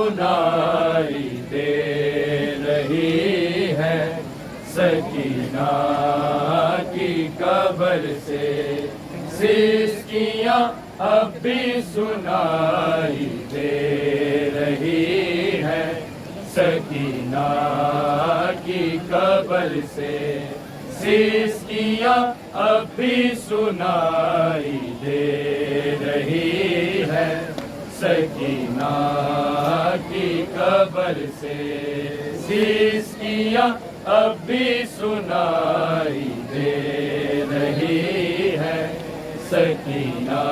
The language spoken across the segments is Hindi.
सुनाई दे रही है, सकीना की कब्र से सिसकियाँ अब भी सुनाई दे रही है, सकीना की कब्र से सिसकियाँ अब भी सुनाई दे रही है, सकीना की कब्र से सिसकियाँ अब भी सुनाई दे रही है, सकीना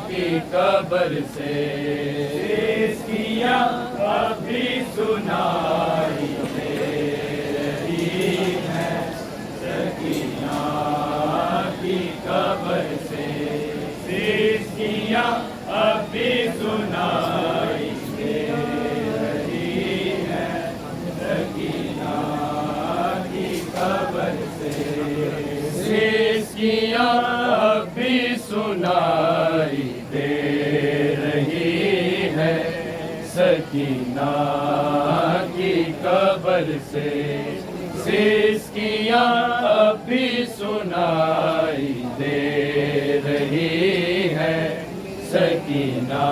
की कब्र से सिसकियाँ अब भी सुनाई दे रही है, सकीना की कब्र से सिसकियाँ अब भी सुनाई दे रही है, सकीना की कब्र से सिसकियाँ अब भी सुनाई दे रही है, सकीना की कब्र से सिसकियाँ अब भी सुनाई दे रही है, सकीना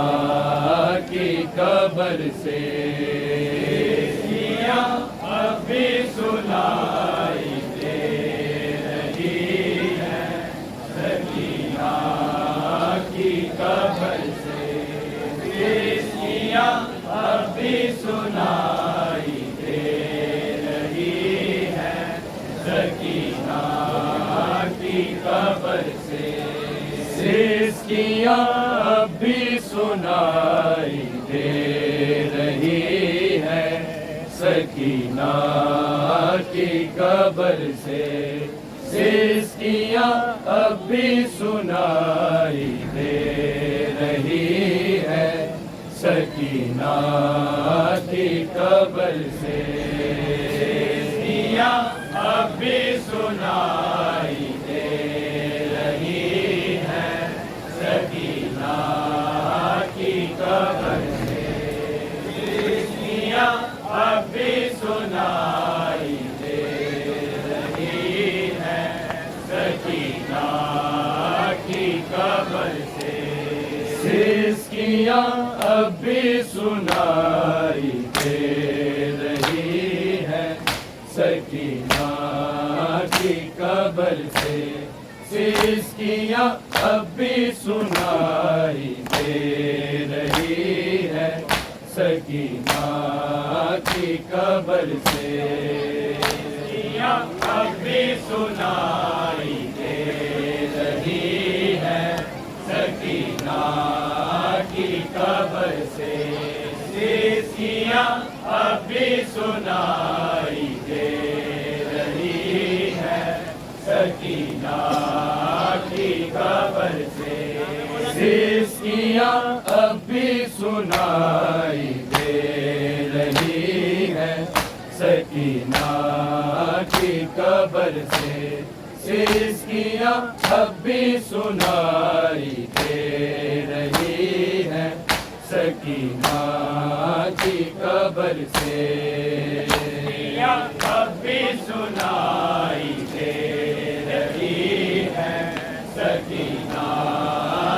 की कब्र से सिसकियाँ अब भी सुनाई दे रही है, सकीना की कब्र से सिसकियाँ अब भी सुनाई दे रही है, सकीना की कब्र से सिसकियाँ अब भी सुनाई दे रही है, सकीना की कब्र से सिसकियाँ अब भी सुनाई दे रही है, सकीना की कब्र से सिसकियाँ अब भी सुनाई दे रही है, सकीना की कब्र से सिसकियाँ अब भी सुनाई दे रही है, सकीना की कब्र से सिसकियाँ अब भी सुनाई दे रही है, सकीना की कब्र से सिसकियाँ अब भी सुनाई दे रही है, सकीना की कब्र से सिसकियाँ अब भी सुनाई दे रही है, सकीना की कब्र से सिसकियाँ अब भी सुनाई दे रही है, सकीना की कब्र से सिसकियाँ अब भी सुनाई दे रही है, सकीना की कब्र से सिसकियाँ अब भी सुनाई दे रही है, सकीना की कब्र से अब भी सुनाई दे रही है, सकीना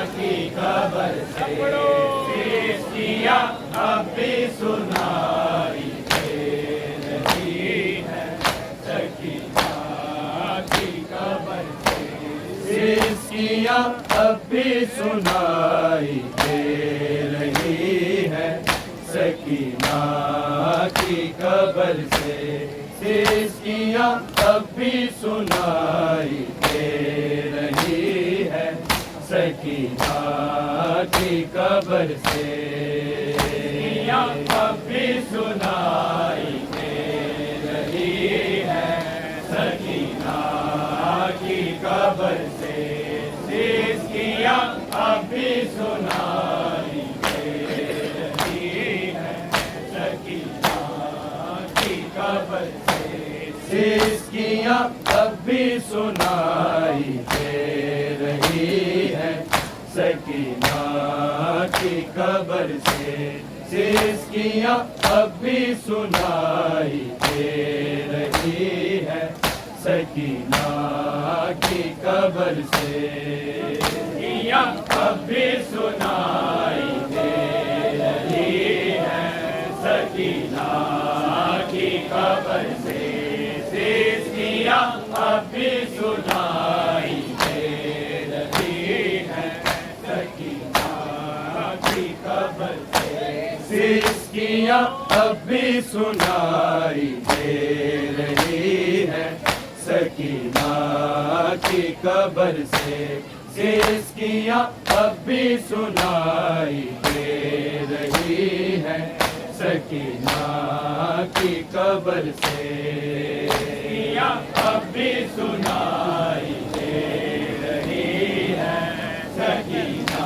की कब्र से सिसकियाँ अब भी सुनाई दे रही है, सकीना की कब्र से सिसकियाँ अब भी सुनाई दे रही है, सकीना की कब्र से सिसकियाँ अब भी सुनाई दे रही है, सकीना की कब्र से अब भी सुनाई दे रही है, सकीना की कब्र से सिसकियाँ अब भी सुनाई दे रही है, सकीना की कब्र से सिसकियाँ अब भी सुनाई दे रही है, सकीना की कब्र से सिसकियां अब भी सुनाई दे रही है सकीना की कब्र से। सिसकियां अब भी सुनाई दे रही है सकीना की कब्र से। सिसकियां अब भी सुनाई दे रही है सकीना की कब्र से। सिसकियां अब भी सुनाई दे रही है सकीना की कब्र से। सिसकियां अब भी सुनाई दे रही है सकीना की कब्र से। सिसकियां अब भी सुनाई दे रही है सकीना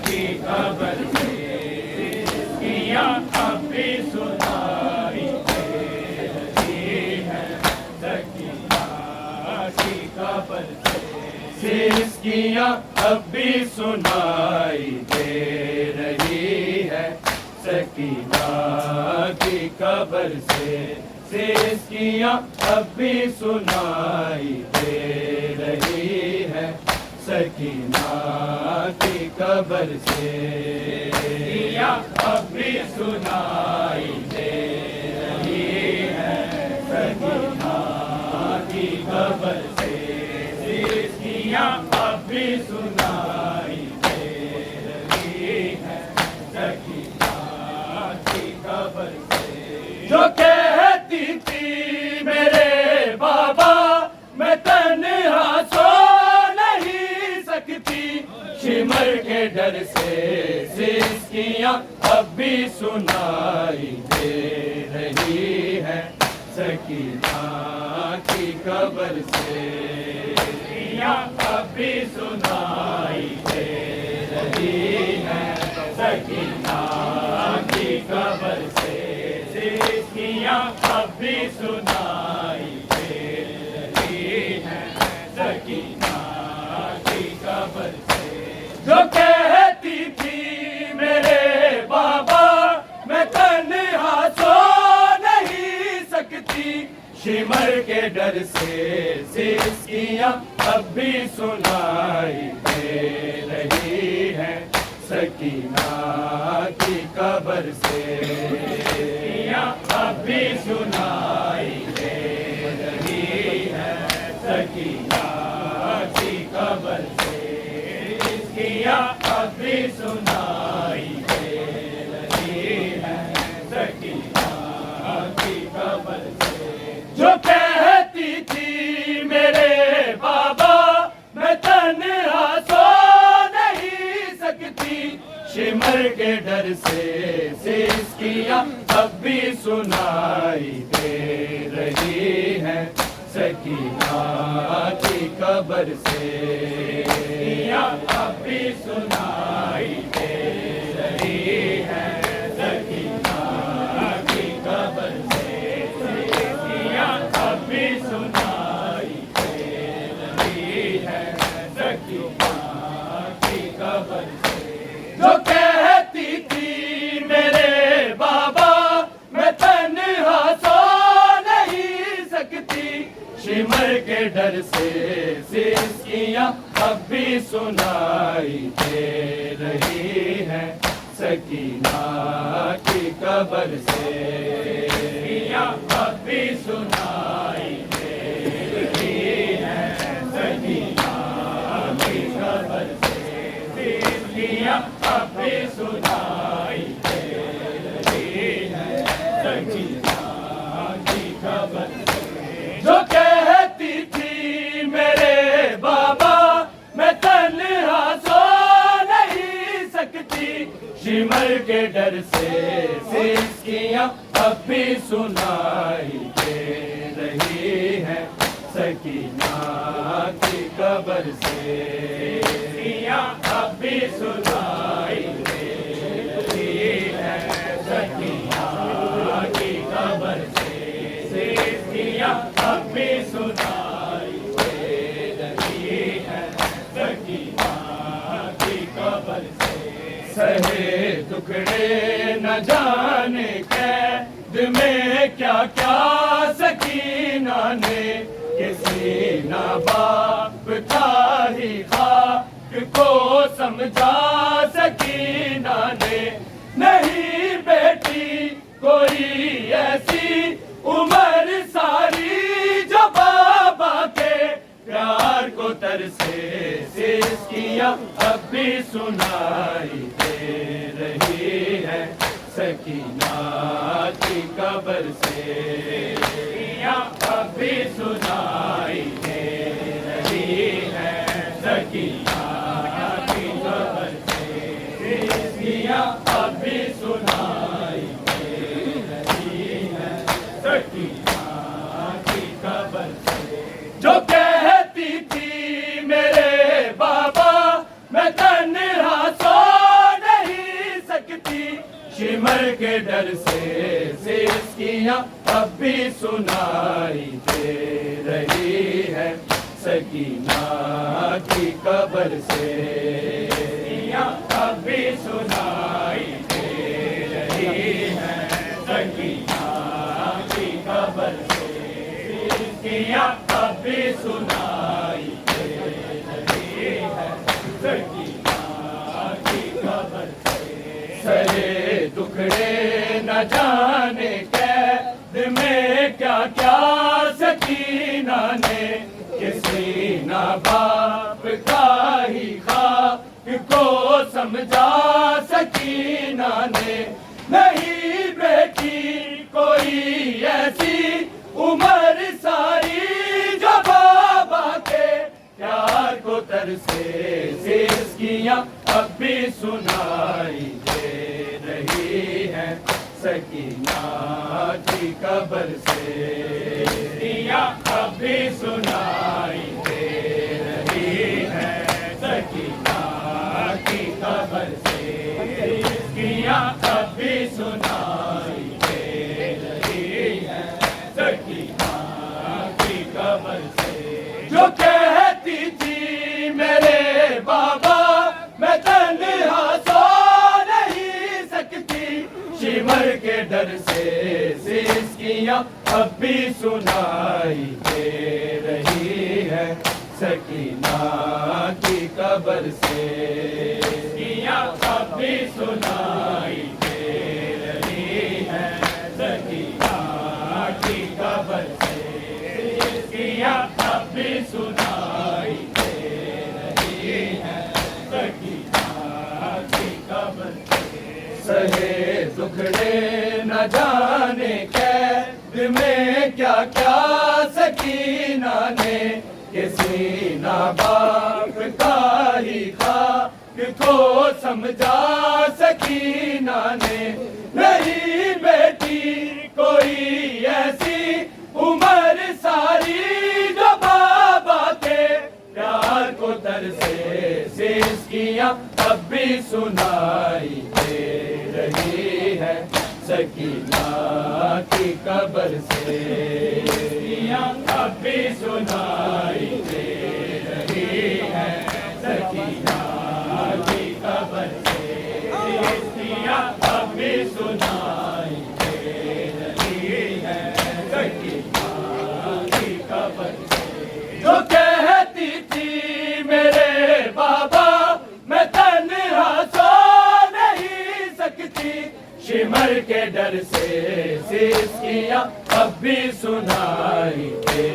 की कब्र से। सिसकियां अब भी सुनाई दे रही है सकीना की कब्र से। सिसकियां अब भी सुनाई दे रही है सकीना की कब्र से। सिसकियां अब भी सुनाई दे रही है सकीना की कब्र से। सिसकियां अब भी सुनाई दे रही है सकीना की कब्र से। सिसकियां अब भी सुनाई दे रही है सकीना की कब्र से। जो कहती थी मेरे बाबा मैं तन्हा सो नहीं सकती, शिमर के डर से सिसकियां अब भी सुनाई दे रही है सकीना की कब्र से। सिसकियां अब भी सुनाई दे रही है सकीना की कब्र से। सिसकियां अब भी सुनाई दे रही है सकीना की कब्र से। जो कहती थी मेरे बाबा मैं तन्हा सो नहीं सकती, शिमर के डर से सिसकियां अब भी सुनाई दे रही है सकीना की कब्र से। सिसकियां अब भी सुनाई दे रही है सकीना की कब्र से। सिसकियां अब भी सुनाई दे रही है सकीना की कब्र से। जो कहती थी मेरे बाबा मैं तन्हा सो नहीं सकती, शिमर के डर से सिसकियां अब भी सुनाई दे रही है सकीना की कब्र से। सिसकियां अब भी सुनाई दे रही है सकीना की कब्र से। सिसकियां अब भी सुनाई दे रही है सकीना की कब्र से। जो कहती थी मेरे बाबा मैं तन्हा सो नहीं सकती, शिमर के डर से सिसकियां अब भी सुनाई दे रही है सकीना की कब्र से। सिसकियां अब भी सुनाई दे रही है सकीना की कब्र से। सिसकियां अब भी सुनाई दे रही है सकीना की कब्र से। जो कहती थी मेरे बाबा मैं तन्हा सो नहीं सकती, शिमर के डर से सिसकियां अब भी सुनाई दे रही है सकीना की कब्र से। सिसकियां अब भी सुनाई दे रही है सकीना की कब्र से। सिसकियां अब भी सुनाई दे रही है सकीना की कब्र से। सहे टुकड़े न जाने कैद में क्या क्या सकीना ने, किसी ना बाप का ही खाक को समझा सकीना ने। नहीं बेटी कोई ऐसी उम्र सारी जो बाबा के प्यार को तरसे सिसकियां अब भी सुनाई दे रही है सकीना की कब्र से। अब भी सुनाई दे रही है सकीना की कब्र से। सिसकियां अब भी सुनाई दे रही है सकीना की कब्र से। जो कहती थी मेरे बाबा मैं तन्हा सो नहीं सकती, शिमर के डर से सिसकियां अब भी सुनाई दे रही है सकीना की कब्र से। अब भी सुनाई दे रही है सकीना की कब्र से। सिसकियां अब भी सुनाई दे रही है सकीना की कब्र से। सरे टुकड़े न जाने कैद में क्या क्या सकीना ने, किसी ना बाप का ही खाक को समझा सकीना ने। नहीं बेटी कोई ऐसी उम्र सारी जो बाबा के प्यार को तरसे सिसकियां अब भी सुनाई दे रही है सकीना की कब्र से। सिसकियां अब भी सुनाई दे रही है सकीना की कब्र से। सिसकियां अब भी सुनाई दे रही है सकीना की कब्र से। जो कहती थी मेरे बाबा मैं तन्हा सो नहीं सकती, शिमर के डर से सिसकियां अब भी सुनाई दे रही है सकीना की कब्र से। सिसकियां अब भी सुनाई दे रही है सकीना की कब्र से। सिसकियां अब भी सुनाई दे रही है सकीना की कब्र से। सहे टुकड़े न जाने कैद में क्या क्या सकीना ने, किसी ना बाप का ही खाक को समझा सकीना ने। नहीं बेटी कोई ऐसी उम्र सारी जो बाबा के प्यार को तरसे सिसकियां अब भी सुनाई दे रही है सकीना की कब्र से। सिसकियां अब भी सुनाई दे रही है सकीना की कब्र से। सिसकियां अब भी सुनाई दे रही है सकीना की कब्र से। जो कहती थी मेरे बाबा मैं तन्हा सो नहीं सकती, शिमर के डर से सिसकियां अब भी सुनाई दे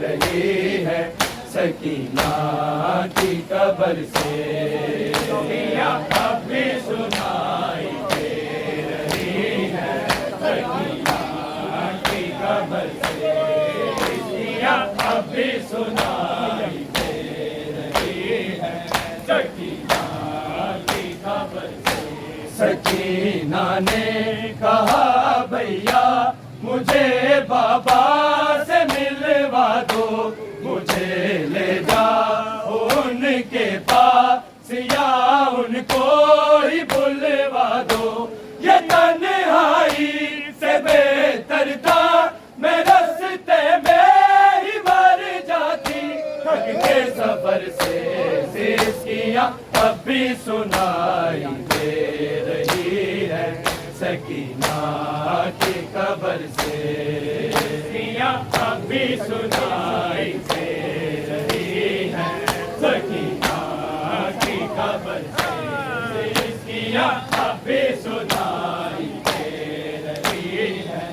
रही है सकीना की कब्र से। सिसकियां अब भी सुनाई दे रही है सकीना की कब्र से। सिसकियां अब भी सुनाई दे रही है सकीना की कब्र से। सकीना ने कहा भैया मुझे बाबा से मिलवा दो, मुझे ले जाओ उनके पास या उनको ही बुलवा दो। ये तन्हाई से बेहतर था मैं रास्ते में ही मर जाती, थक के सफर से सिसकियां अब भी सुनाई दे सकीना की कब्र से सिया अभी सुनाई दे रही है सकीना की कब्र से सिया अभी सुनाई दे रही है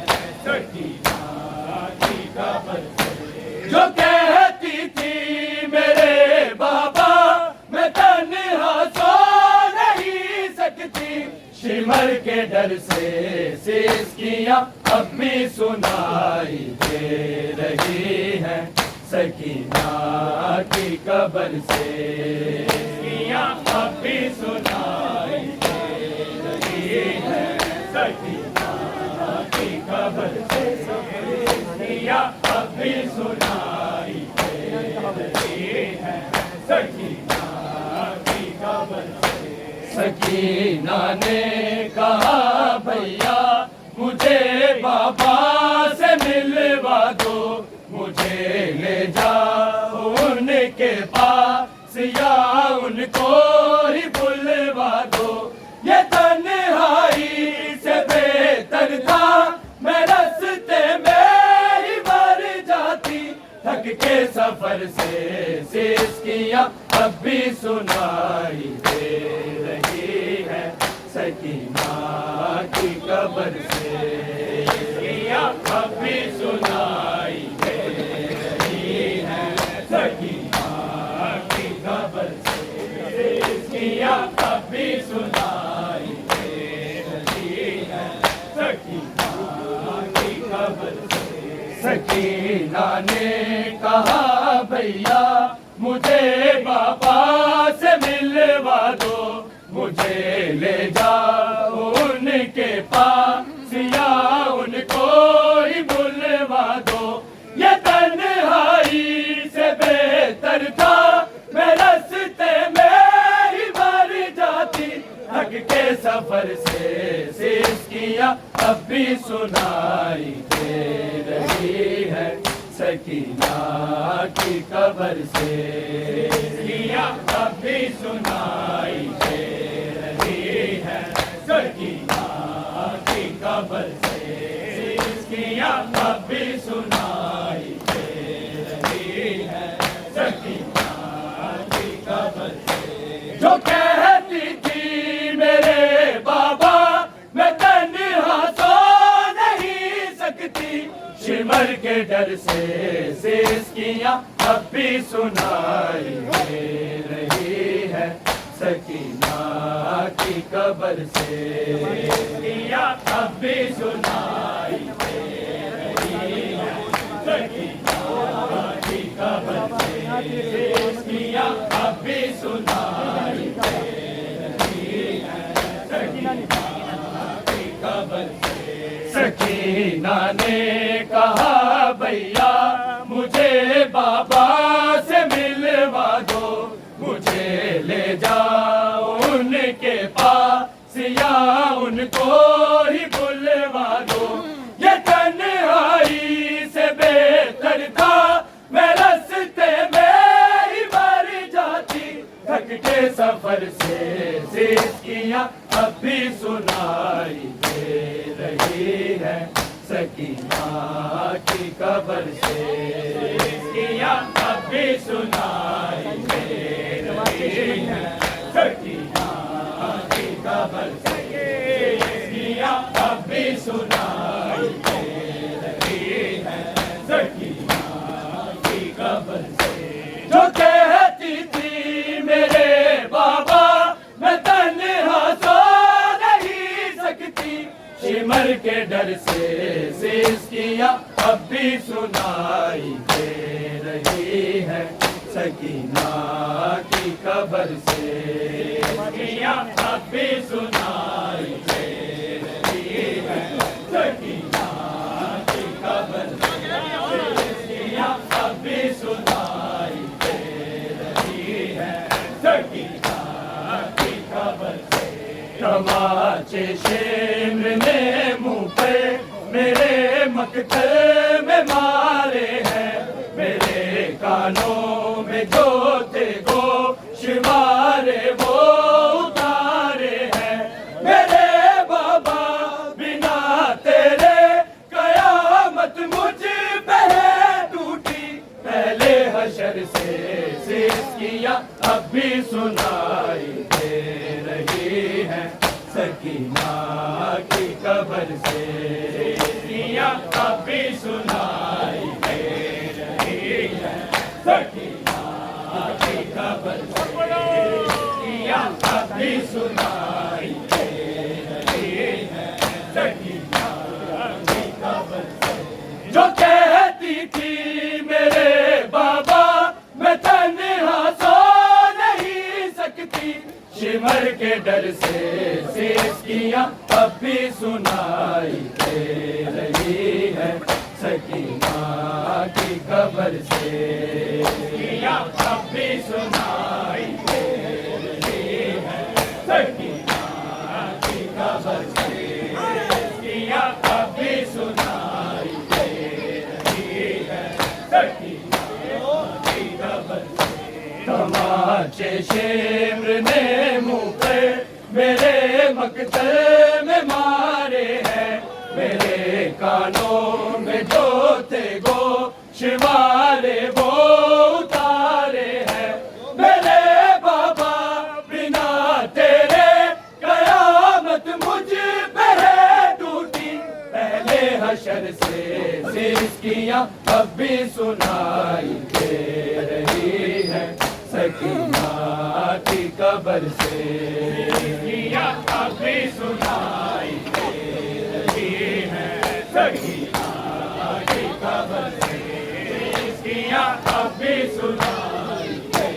सकीना की कब्र से जो कहती थी मेरे बाबा मैं तन्हा सो नहीं सकती शिमर के डर से सिसकियां अब भी सुनाई दे रही है सकीना की कब्र से सिसकियां अब भी सुनाई दे रही है सकीना की कब्र से सिसकियां अब भी सुनाई दे रही है सकीना की कब्र से सकीना ने कहा भैया मुझे बाबा से मिलवा दो मुझे ले जाओ उनके पास या उनको ही बुलवा दो ये तन्हाई से बेहतर था मैं रस्ते में ही मर जाती थक के सफर से सिसकियां अब भी सुनाई दे रही है सकीना की कब्र से सिसकियां अब भी सुनाई दे रही है सकीना की कब्र से सिसकियां अब भी सुनाई दे रही है सकीना की कब्र से सकीना ने कहा भैया मुझे बाबा से मिलवा दो मुझे ले जाओ उनके पास या उनको ही बुलवा दो ये तन्हाई से बेहतर था मैं रस्ते में ही मर जाती थक के सफर से सिसकियां अब भी सुनाई दे रही है सकीना की कब्र से सिसकियां अब भी सुनाई दे रही है सकीना की कब्र से सिसकियां अब भी सुनाई दे रही है सकीना की कब्र से जो कहती थी मेरे बाबा मैं तन्हा सो नहीं सकती शिमर के डर से सिसकियां अब भी सुनाई दे रही है सकीना की कब्र से सिसकियां अब भी सुनाई दे रही है सकीना की कब्र से सिसकियां अब भी सुनाई दे रही है सकीना की कब्र से सकीना ने कहा भैया मुझे बाबा से मिलवा दो मुझे ले जाओ उनके पास या उनको ही बुलवा दो ये तन्हाई से बेहतर था मैं रस्ते में ही मर जाती थक के सफर से सिसकियां अब भी सुनाई दे रही है सकीना की कब्र से सिसकियां अब भी सुनाई दे रही है सकीना की कब्र से सिसकियां अब भी सुनाई दे रही है सकीना की कब्र से जो कहती थी मेरे बाबा मैं तन्हा सो नहीं सकती शिमर के डर से सिसकियां अब भी सुनाई दे रही है सकीना की कब्र से सिसकियां अब भी सुनाई दे रही है सकीना की कब्र से सिसकियां अब भी सुनाई दे रही है सकीना की कब्र से तमाचे शेर ने मुंह पे मेरे मकतल में मारे हैं मेरे कानों में जो थे गो शिवारे वो उतारे हैं मेरे बाबा कब्र से सखियाँ अब भी सुनाई दे रही है सखियाँ की कब्र से सखियाँ अब भी सुनाई दे रही है सखियाँ की कब्र से जो कहती थी मेरे बाबा मैं तन्हा सो नहीं सकती शिमर के डर से सिसकियाँ अब भी सुनाई दे रही है सकीना की कब्र से सखियाँ अब भी सुनाई दे रही है सकीना की कब्र से सखियाँ अब भी सुनाई दे रही है सकीना की कब्र से तमाचे शेर ने मुँह पे मेरे मकतल में मारे हैं मेरे कानों में जो थे गो शिवारे वो उतारे हैं मेरे बाबा बिना तेरे कयामत मुझ पे है टूटी पहले हशर से सिसकियाँ अब भी सुनाई दे रही है सकीना की कब्र से सखियाँ अब भी सुनाई दे रही है सकीना की कब्र से सखियाँ अब भी सुनाई दे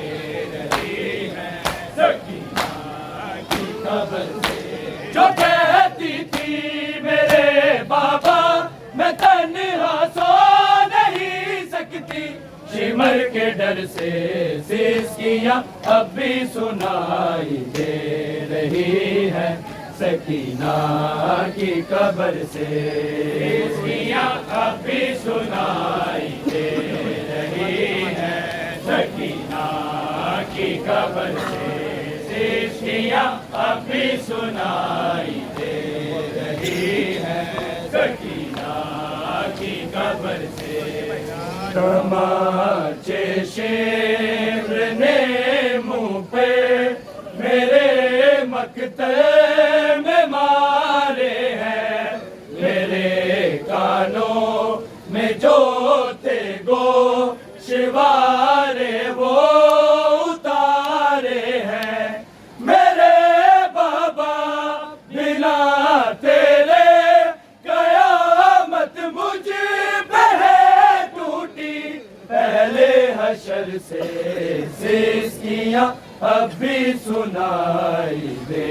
रही है सकीना की कब्र से जो कहती थी मेरे बाबा मैं तन्हा सो नहीं सकती शिमर के डर से सिसकियाँ अब भी सुनाई दे रही है सकीना की कब्र से सिसकियाँ अब भी सुनाई दे रही है सकीना की कब्र से सिसकियाँ अब भी सुनाई दे रही है सकीना की कब्र से तमाचे शेर ने मुँह पे मेरे मकतल में मारे हैं मेरे कानों में जो थे गो शिवारे वो उतारे हैं मेरे बाबा बिना तेरे कयामत मुझ पे है टूटी पहले हशर से सिसकियाँ अब भी सुनाई दे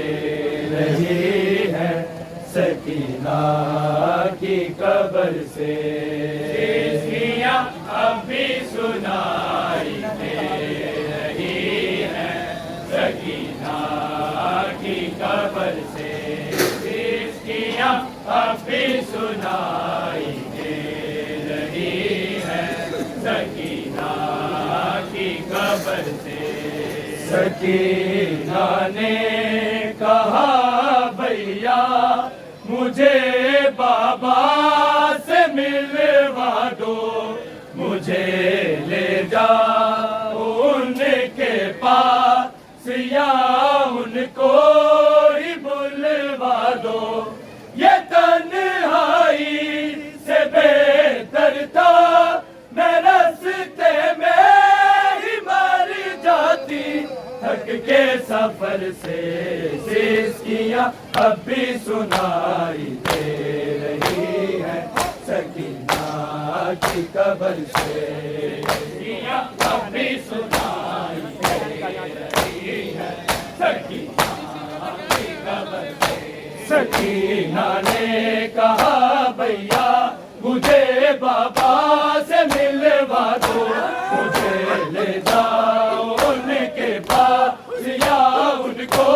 रही है सकीना की कब्र से सिसकियाँ अब भी सुनाई दे रही है सकीना की कब्र से सिसकियाँ अब भी सुनाई दे रही है सकीना की कब्र से सकीना ने कहा भैया मुझे बाबा से मिलवा दो मुझे ले जाओ उनके पास या उनको ही बुलवा दो ये तन्हाई से बेहतर था मैं रास्ते में ही मर जाती थक के सफर से सिसकियाँ अब भी सुनाई दे रही है सकीना की कब्र से सखियाँ अब भी सुनाई दे रही है सकीना की कब्र से सकीना ने कहा भैया मुझे बाबा से मिलवा दो मुझे ले जाओ उनके पास या उनको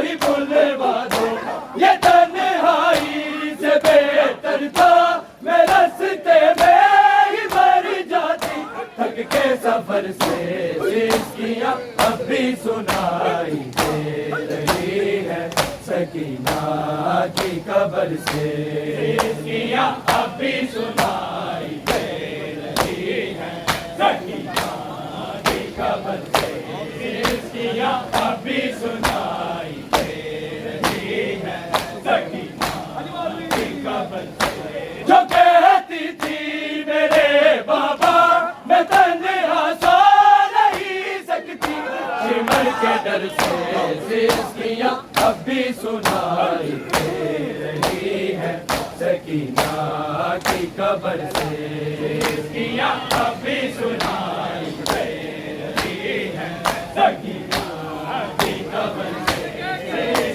ही बुलवा दो ये तन्हाई से बेहतर था मैं रास्ते में ही मर जाती थक के सफर से सिसकियाँ अब भी सुनाई दे रही है सकीना की कब्र से सिसकियाँ अब भी सुनाई दे रही है सकीना की कब्र से सिसकियाँ अब भी सुनाई दे रही है सकीना की सकीना की कब्र से किया अभी सुनाई दे रही है, सकीना की कब्र से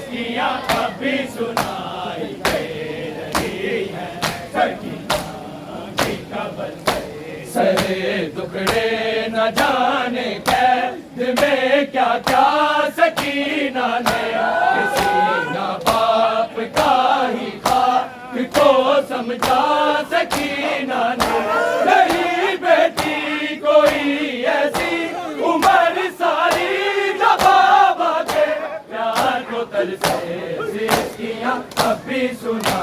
किया अभी सुनाई दे रही है, सकीना की कब्र से। सहे टुकड़े न जाने कैद में क्या क्या सकीना ने, किसी न बाप का ही को समझा सकीना ने, नहीं बेटी कोई ऐसी उम्र सारी जो बाबा के प्यार को तरसे, सिस्कियां अभी सुना